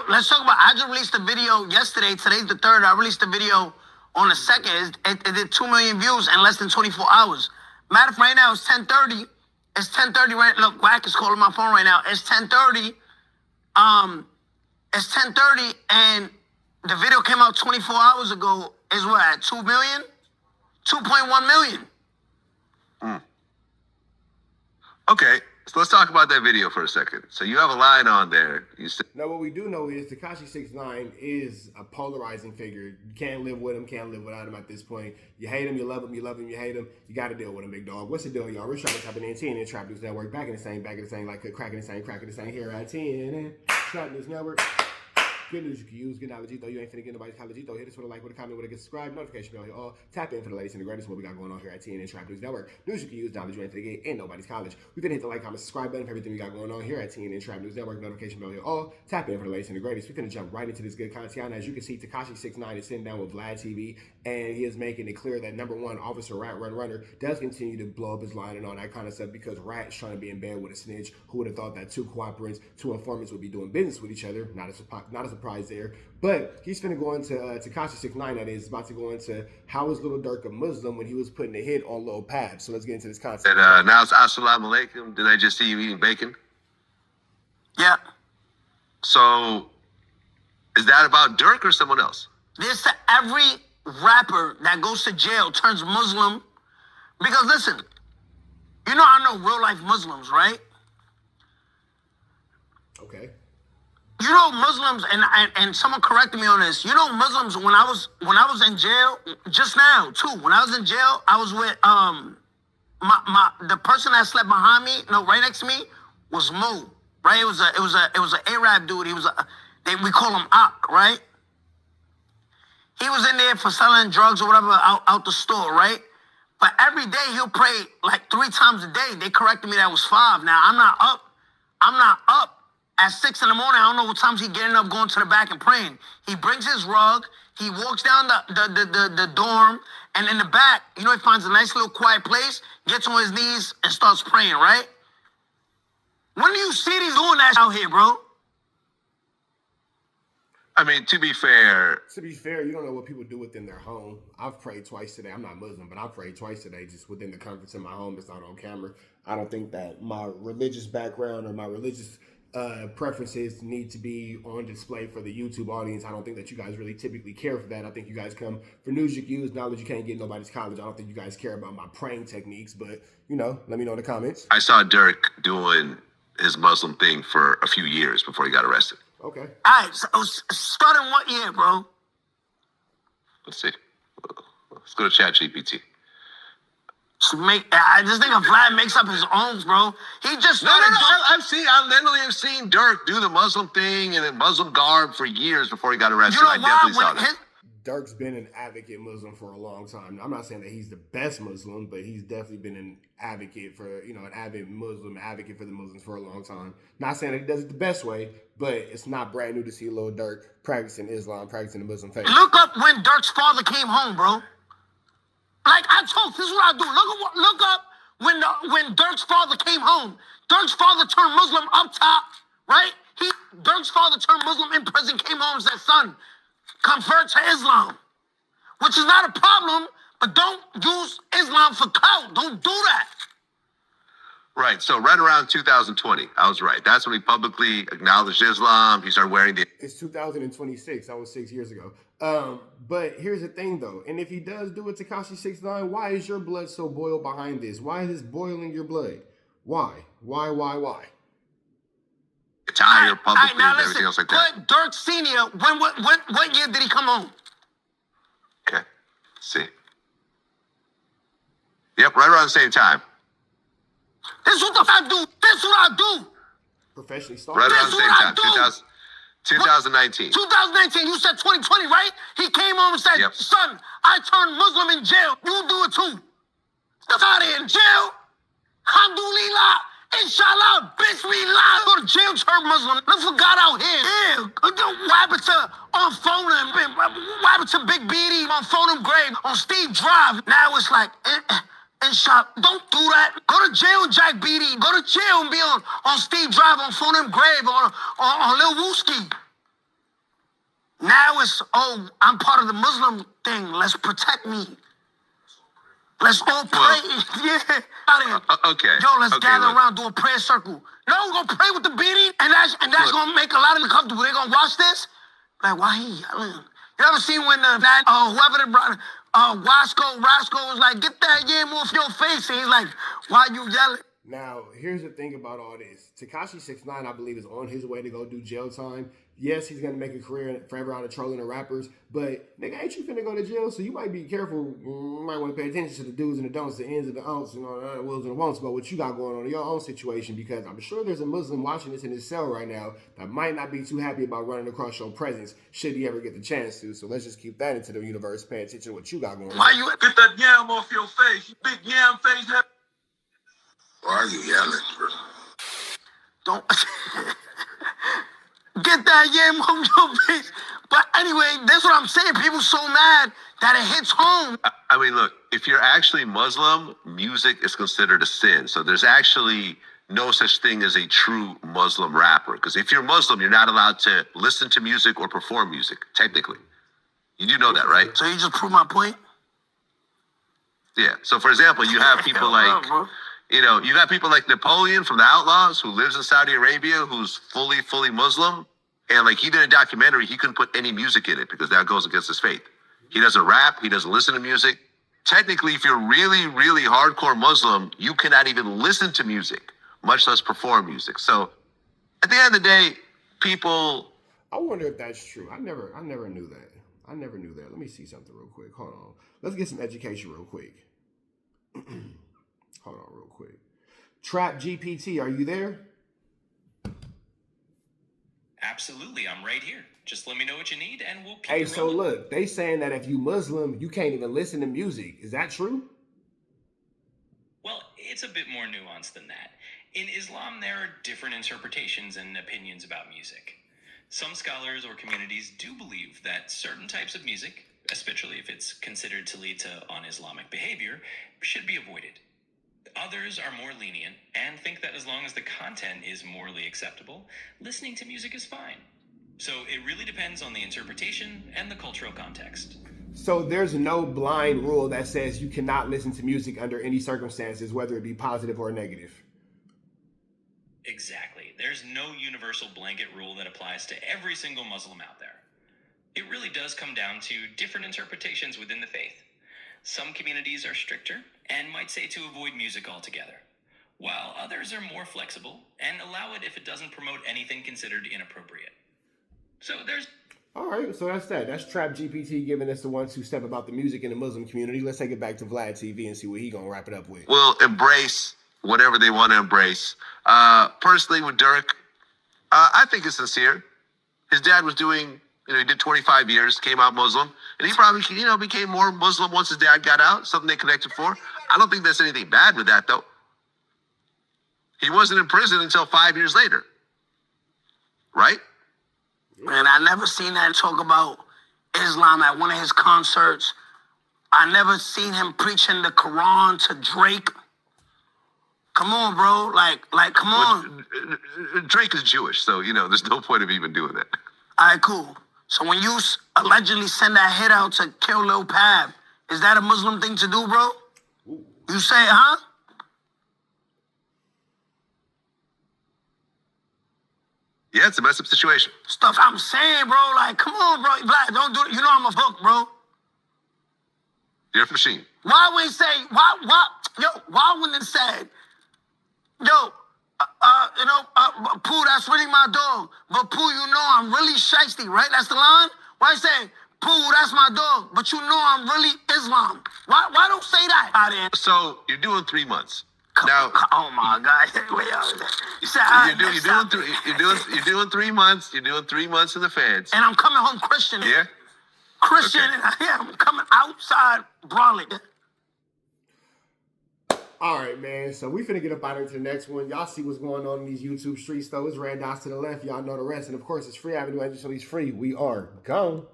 let's talk about. I just released a video yesterday. Today's the 3rd. I released a video on the 2nd. It did 2 million views in less than 24 hours. Matter of fact, right now it's 10:30. It's 10:30 right. Look, Wack is calling my phone right now. It's 10:30. It's 10:30, and the video came out 24 hours ago. Is what, at 2 million, 2.1 million. Okay, so let's talk about that video for a second. So you have a line on there. Now, what we do know is Tekashi 6ix9ine is a polarizing figure. You can't live with him, can't live without him at this point. You hate him, you love him, you love him, you hate him. You got to deal with him, big dog. What's the deal, y'all? We're trying to type in TNN Trap News Network. Back in the same, like cracking the same here at TNN Trap News Network. Good news you can use. Good knowledge, though. You ain't finna get nobody's college, though. Hit us with a like, with a comment, with a subscribe, notification bell. All tap in for the latest and the greatest. What we got going on here at TNN Trap News Network. News you can use. Knowledge you ain't finna get in nobody's college. We finna hit the like, comment, subscribe button for everything we got going on here at TNN Trap News Network. Notification bell. All tap in for the latest and the greatest. We finna jump right into this good content. As you can see, Tekashi 6ix9ine is sitting down with Vlad TV, and he is making it clear that #1 Officer Rat Runner does continue to blow up his line and all that kind of stuff because Rat's trying to be in bed with a snitch. Who would have thought that 2 cooperants, 2 informants would be doing business with each other? Not a surprise there. But he's finna go into Tekashi 6ix9ine, that is, about to go into how was Little Durk a Muslim when he was putting a hit on Lil Pab. So let's get into this concept. And now it's Assalamu Alaikum. Did I just see you eating bacon? Yeah. So is that about Durk or someone else? This to every rapper that goes to jail turns Muslim. Because listen, you know I know real life Muslims, right? Okay. You know Muslims, and someone corrected me on this. You know Muslims, when I was in jail just now too. When I was in jail, I was with the person that slept behind me, no, right next to me, was Mo. Right? It was an Arab dude. He was we call him Ak, right? He was in there for selling drugs or whatever out the store, right? But every day he'll pray like 3 times a day. They corrected me that was 5. Now I'm not up at 6 in the morning. I don't know what times he getting up, going to the back and praying. He brings his rug. He walks down the dorm, and in the back, he finds a nice little quiet place, gets on his knees and starts praying, right? When do you see these doing that out here, bro? I mean, to be fair, you don't know what people do within their home. I've prayed twice today. I'm not Muslim, but I've prayed twice today just within the comforts of my home. It's not on camera. I don't think that my religious background or my religious preferences need to be on display for the YouTube audience. I don't think that you guys really typically care for that. I think you guys come for news you can use, knowledge you can't get in nobody's college. I don't think you guys care about my praying techniques, but, let me know in the comments. I saw Durk doing his Muslim thing for a few years before he got arrested. Okay. All right, so starting what year, bro? Let's see. Let's go to ChatGPT. I just think Vlad makes up his own, bro. He just started. I literally have seen Durk do the Muslim thing and in Muslim garb for years before he got arrested. You know I definitely saw that. Durk's been an advocate Muslim for a long time. I'm not saying that he's the best Muslim, but he's definitely been an advocate for, an avid Muslim advocate for the Muslims for a long time. Not saying that he does it the best way, but it's not brand new to see Lil Durk practicing Islam, practicing the Muslim faith. Look up when Durk's father came home, bro. Like I told, this is what I do. Look up when Durk's father came home. Durk's father turned Muslim up top, right? Durk's father turned Muslim in prison, came home and said, son, convert to Islam. Which is not a problem, but don't use Islam for clout. Don't do that. Right, so right around 2020, I was right. That's when he publicly acknowledged Islam. He started wearing the... It's 2026. That was 6 years ago. But here's the thing, though. And if he does do it, Tekashi 6ix9ine, why is your blood so boiled behind this? Why is this boiling your blood? Why? Attire publicly and everything else like that. Put Durk Sr., what year did he come home? Okay, let's see. Yep, right around the same time. This is what I do. This is what I do. Professionally started. Right around the same time, 2019. 2019, you said 2020, right? He came home and said, son, I turned Muslim in jail. You do it too. Stuck out here in jail. Alhamdulillah. Inshallah. Bismillah. Go to jail, turn Muslim. Look for God out here. Yeah. What happened to on phone him? What happened to Big BD on phone him grave on Steve Drive? Now it's like, in shop. Don't do that. Go to jail, Jack Beatty. Go to jail and be on Steve Drive, on Phone and Grave, on Lil Wooski. Now it's, oh, I'm part of the Muslim thing. Let's protect me. Let's all pray. Yeah. Okay. Yo, let's gather look. around, do a prayer circle. No, we're gonna pray with the beanie, and that's gonna make a lot of them comfortable. They gonna watch this. Like, why he yelling? You ever seen when whoever the brother Wasco was like, get that yam off your face, and he's like, why you yelling? Now, here's the thing about all this. Tekashi 6ix9ine, I believe, is on his way to go do jail time. Yes, he's going to make a career forever out of trolling the rappers, but nigga, ain't you finna go to jail? So you might be careful. You might want to pay attention to the do's and the don'ts, the ins and the outs, the wills and the won'ts about what you got going on in your own situation, because I'm sure there's a Muslim watching this in his cell right now that might not be too happy about running across your presence should he ever get the chance to. So let's just keep that into the universe, pay attention to what you got going on. Why you Get that yam off your face, you big yam face. Why are you yelling, bro? don't get that yam off your face? But anyway, that's what I'm saying. People so mad that it hits home. I mean, look, if you're actually Muslim, music is considered a sin. So there's actually no such thing as a true Muslim rapper. Because if you're Muslim, you're not allowed to listen to music or perform music, technically. You do know that, right? So you just proved my point? Yeah. So, for example, you have people like, you got people like Napoleon from the Outlaws who lives in Saudi Arabia, who's fully Muslim. And like he did a documentary, he couldn't put any music in it because that goes against his faith. He doesn't rap. He doesn't listen to music. Technically, if you're really hardcore Muslim, you cannot even listen to music, much less perform music. So at the end of the day, people. I wonder if that's true. I never knew that. I never knew that. Let me see something real quick. Hold on. Let's get some education real quick. Hold on real quick. Trap GPT, are you there? Absolutely, I'm right here. Just let me know what you need and we'll keep Hey, it so rolling. look, they saying that if you Muslim, you can't even listen to music. Is that true? Well, it's a bit more nuanced than that. In Islam, there are different interpretations and opinions about music. Some scholars or communities do believe that certain types of music, especially if it's considered to lead to un-Islamic behavior, should be avoided. Others are more lenient and think that as long as the content is morally acceptable, listening to music is fine. So it really depends on the interpretation and the cultural context. So there's no blind rule that says you cannot listen to music under any circumstances, whether it be positive or negative. Exactly. There's no universal blanket rule that applies to every single Muslim out there. It really does come down to different interpretations within the faith. Some communities are stricter and might say to avoid music altogether, while others are more flexible and allow it if it doesn't promote anything considered inappropriate. So there's... All right, so that's that. That's Trap GPT giving us the 1-2 step about the music in the Muslim community. Let's take it back to Vlad TV and see what he gonna wrap it up with. Will embrace whatever they want to embrace. Personally, with Durk, I think it's sincere. His dad was doing, he did 25 years, came out Muslim, and he probably, became more Muslim once his dad got out, something they connected for. I don't think there's anything bad with that, though. He wasn't in prison until 5 years later. Right? Man, I never seen that talk about Islam at one of his concerts. I never seen him preaching the Quran to Drake. Come on, bro. Like, come on. Drake is Jewish, so, there's no point of even doing that. All right, cool. So when you allegedly send that hit out to kill Lil Pab, is that a Muslim thing to do, bro? Ooh. You say, huh? Yeah, it's a messed up situation. Stuff I'm saying, bro. Like, come on, bro. Vlad, don't do it. You know I'm a hook, bro. You're a machine. Why wouldn't say, why wouldn't it say, Pooh, that's really my dog. But Pooh, I'm really shiesty, right? That's the line? Why say, Pooh, that's my dog, but I'm really Islam? Why don't say that out there? So you're doing 3 months. Oh my God! You said you're doing 3 months. You're doing 3 months in the feds, and I'm coming home Christian. Yeah, Christian, okay. And I'm coming outside brawling. All right, man. So we finna get up out into the next one. Y'all see what's going on in these YouTube streets, though. It's red dots to the left. Y'all know the rest. And of course, it's free Avenue Edge, so he's free. We are gone.